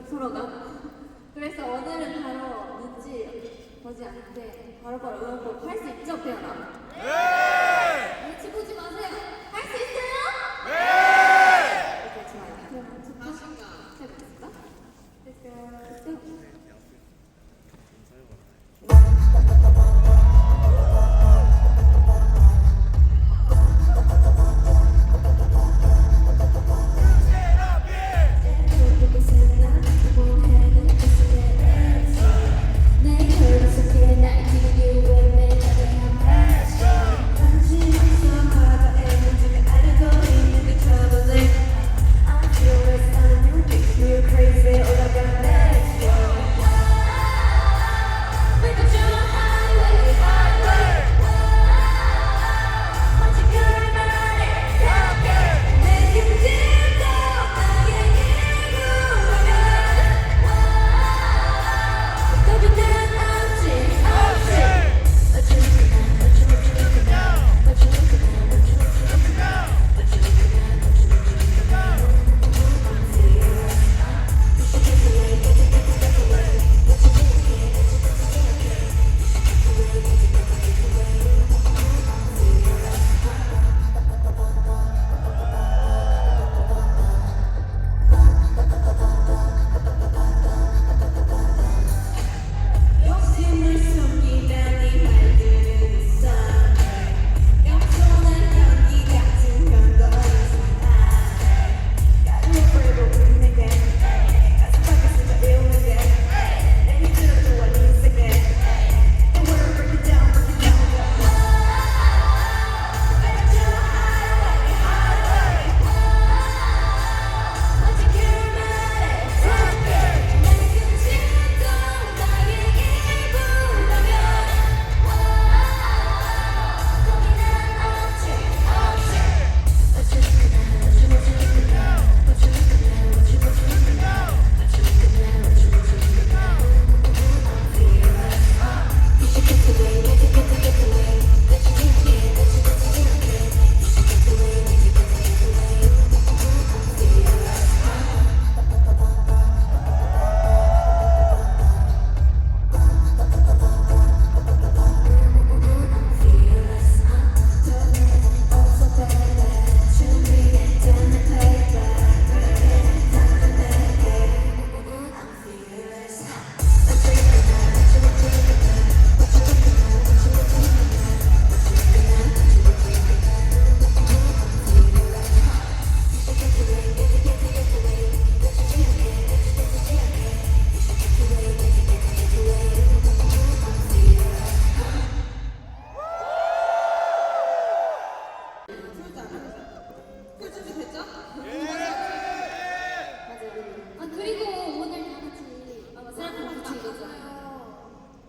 서로가. 그래서 오늘은 바로 눈치 보지 않게 바로바로 응원법 할 수 있죠, 태연아? 네! 눈치 보지 마세요. 할 수 있어요? 네! 오케이, 좋아요. 그러면 자신감 해볼까? Let's go.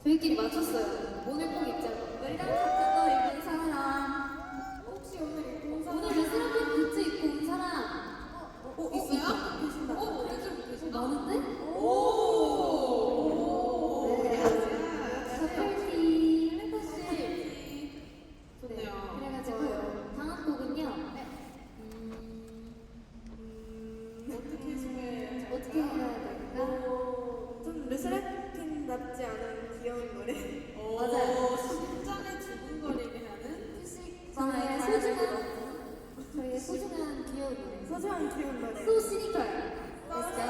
저희끼리 맞췄어요. 오늘 꼭 입자고. 빨간 같은 거 입은 사람. 혹시 오늘 입고 온 사람? 오늘 레스라핀 굿즈 입고 온 사람. 있어요? 계신다. 어디 계신다. 많은데? 서플티 플래퍼씨. 좋네요. 그래가지고 다음 곡은요. 어떻게 해야 될까? 좀 르세라핌답지 않은 귀여운 노래. 맞아요. 심장에 두근거리게 하는 저희의 소중한 귀여운 노래. 소중한 귀여운 노래. So cynical. Let's go.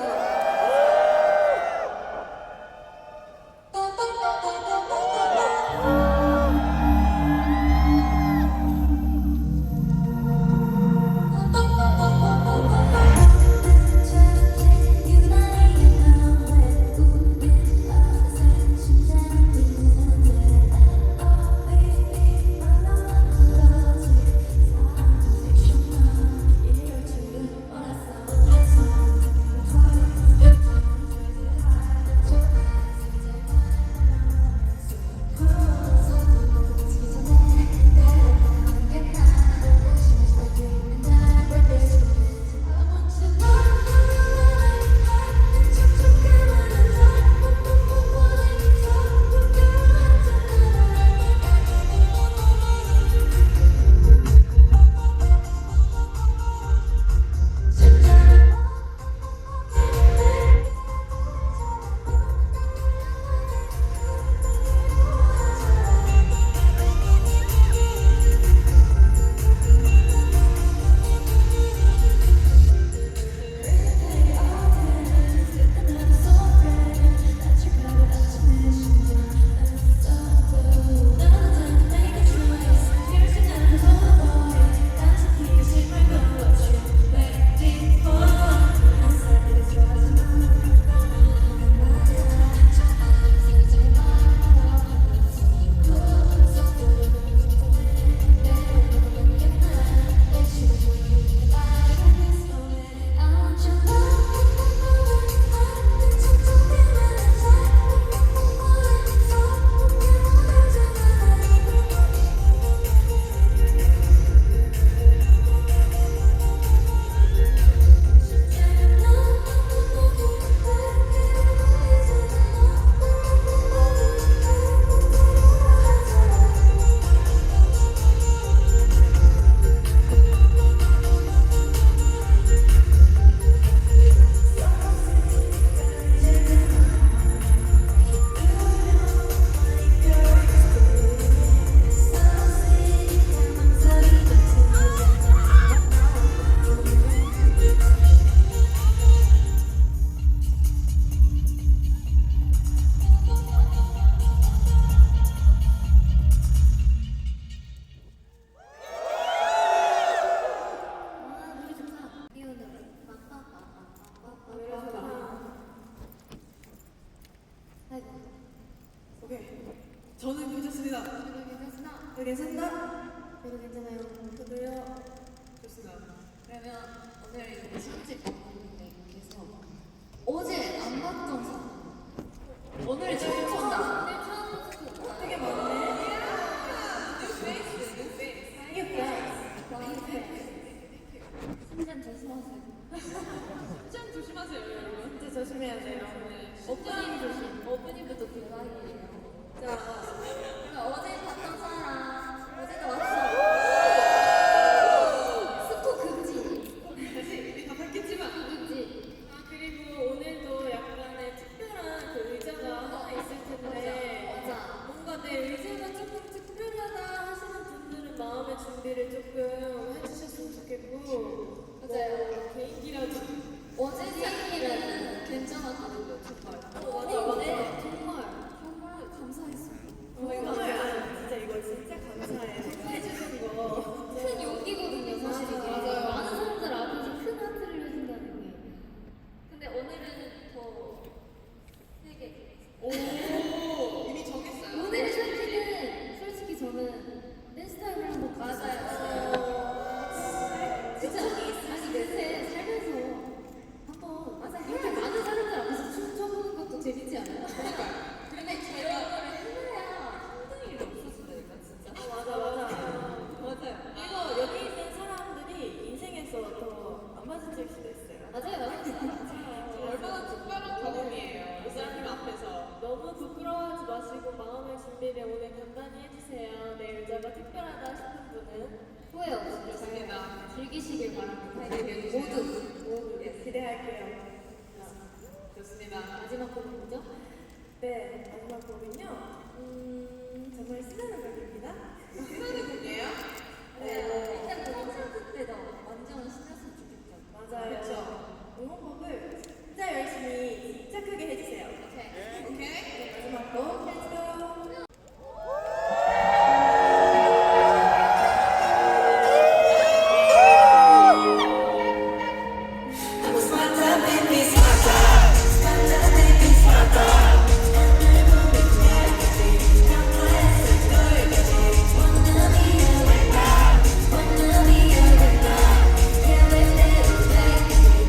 저는 괜찮습니다. 저도 괜찮으나 괜찮나? 저도 괜찮아요. 저도요. 좋습니다. 그러면 오늘 이렇게 편집 분들께서 어제 안 봤던 사람 오늘 처음 본다. 오늘 처음 본다. 되게 많네. 신전 조심하세요. 참 조심하세요, 여러분. 진짜 조심해야 돼요. 오프닝 조심. 오프닝부터 대박이에요. 자, 그러면 어제 봤던 사람 어제도 왔어. 스포 금지. 우리 다 봤겠지만. 금지. 아 그리고 오늘도 약간의 특별한 그 의자가 하나 있을 텐데 맞아. 뭔가 내 의자가 조금 특별하다 하시는 분들은 마음의 준비를 조금 해주셨으면 좋겠고 맞아요. 개인기라도 어제 생일은 괜찮았거든요, 정말. 맞아. 정말 감사했어요. 정말 진짜 이거 진짜 감사해 해주신 거 큰 용기거든요, 사실 이게. 맞아요. 많은 사람들 앞에서 큰 하트를 해준다는 게. 근데 오늘은 더 세게. 오, 이미 정했어요. 오늘 솔직히는 솔직히 저는 댄스 타임을 한번 맞아요. 진짜 아니 근데 살면서 한번 이렇게 많은 사람들 앞에서 춤춰보는 것도 재밌지 않아요? 근데 제가 이거를 해야 힘든 일이 없었으니까 진짜. 맞아. 맞아요. 이거 여기 있는 사람들이 인생에서 더 안 맞은 적 수도 있어요. 맞아요. 얼마나 특별한 경험이에요. 이 사람님 앞에서. 너무 부끄러워하지 마시고 마음의 준비를 오늘 간단히 해주세요. 내 의자가 특별하다 싶은 분은 후회 없이 좋습니다. 즐기시길 바랍니다. 네, 모두. 기대할게요. 좋습니다. 마지막 곡은 뭐죠? 네, 마지막 곡은요. 정말 신나는 곡입니다. 신나는 곡이에요? 네. 일단 콘서트 때도 완전 신났으면 좋겠죠. 맞아요. 그쵸. 응원곡을 진짜 열심히 진짜 크게 해주세요. 오케이. 오케이. 마지막 곡, Let's go! Wanna be your love, can't live it away.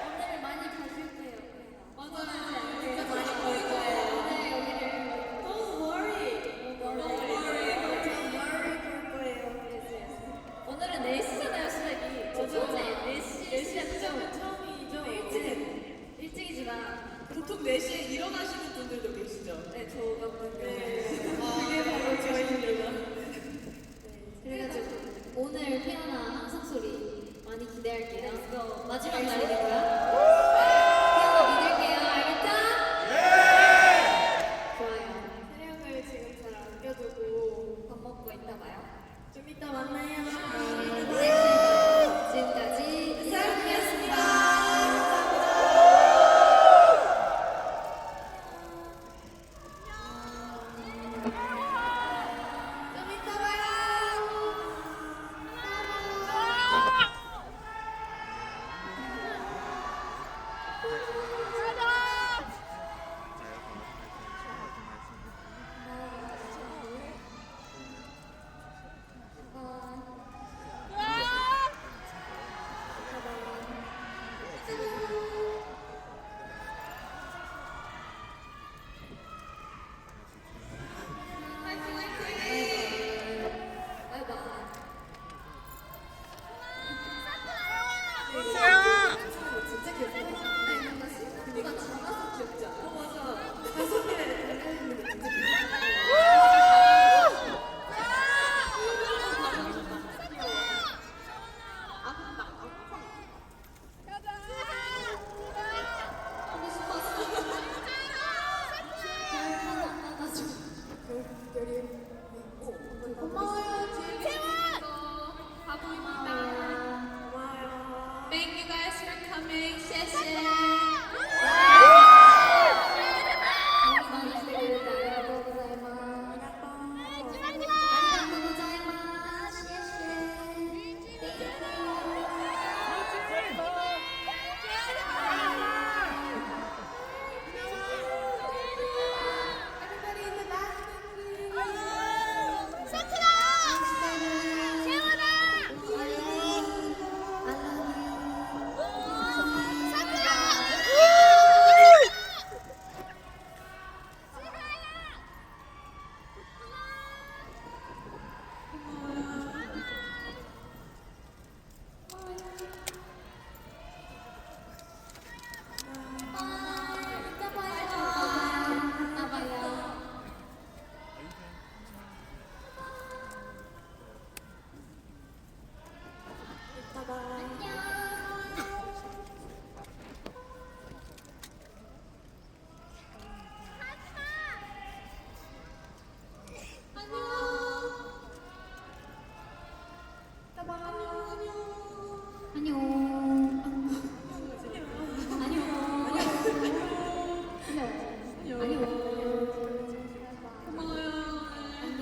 오늘 많이 봐줄게요. 맞아요. 진짜 많이 보일 거예요. 네, 여기를. Don't worry. Don't worry. Don't worry 볼 거예요. 오늘은 4시잖아요, 시작이. 맞아요. 어제 4시 시작이죠? 처음이죠. 일찍이지만. 보통 4시에 일어나시는 분들도 계시죠? 네, 저 같은 경우에. 그게 바로 저희입니다. 그래가지고 오늘 피어나 항상 소리 많이 기대할게요. 마지막 날이니까요. 피어나 믿을게요. 알겠죠? 좋아요. 촬영을 지금 잘 안겨두고 밥 먹고 있다 봐요. 좀 이따 만나요. 지금까지 쌀이었습니다. 좀 이따 봐요. 진짜 귀엽다. 뭔가 친구가 작아서 귀엽지 않아? 맞아. 가슴에 달려있는 거 진짜 하고 싶었어. 별 하나 안아줘. 고마워요. 뒤에 계신 거. 가보입니다. 고마워요. Thank you guys for coming. 谢谢. 많이 기대된다. 아리가또 고자이마스. 아리가또 고자이마스. 谢谢. Everybody in the back. 이따 봐요. 이따 봐요. 이따 봐. 이따 봐. 안녕. 안녕. 안녕. 고마워요. 안녕.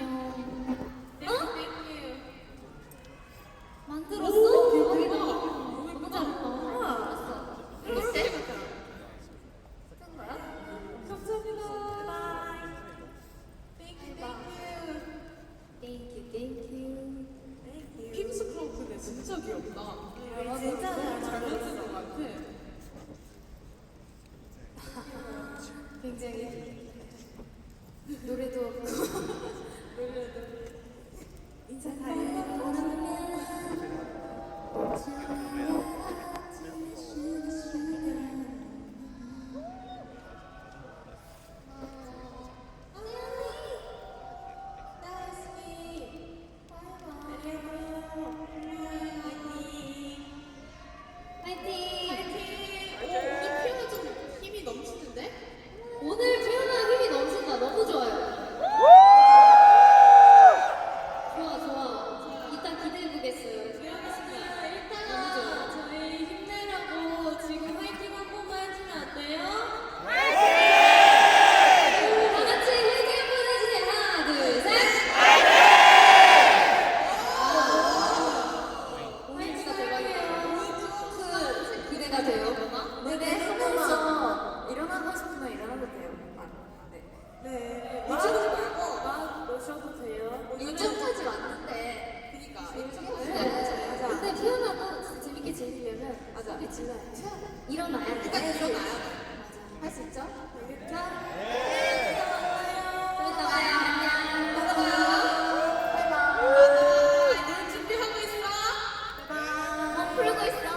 Thank you. 만들었어? 대박이다. 너무 예쁘다. 만들었어. 어때? 쓴 거야? 감사합니다. Thank you. Thank you, thank you. 핑스 크로크네 진짜 귀엽다. 진짜 잘 잘 만든 것 같아. 굉장히 노래도 인사해요. 파이팅! 오, 오늘 피어나 좀 힘이 넘치는데? 오늘 태어나 힘이 넘친다. 너무 좋아요. 좋아, 좋아. 이따 기대해보겠어요. 이따가 저희 힘내라고 지금 화이팅 한 번만 해주면 안 돼요? 다 같이 화이팅 한번 해주세요. 하나, 둘, 셋. 오늘 진짜 대박이에요. 기대가 돼요. 무대 하면서 일어나고 싶으면 일어나도 돼요. 네. 미치지 말고. 막 놓으셔도 돼요. 요즘까지 왔는데. 그니까. 근데 피어나도 진짜 재밌게 즐기면 소리 질러야죠. 일어나야 돼. 일단 일어나야 돼. 맞아. 할 수 있죠? 알겠죠? 좀 이따 봐요. 안녕. 또 봐요. 바이바이. 눈 준비하고 있어. 풀고 있어.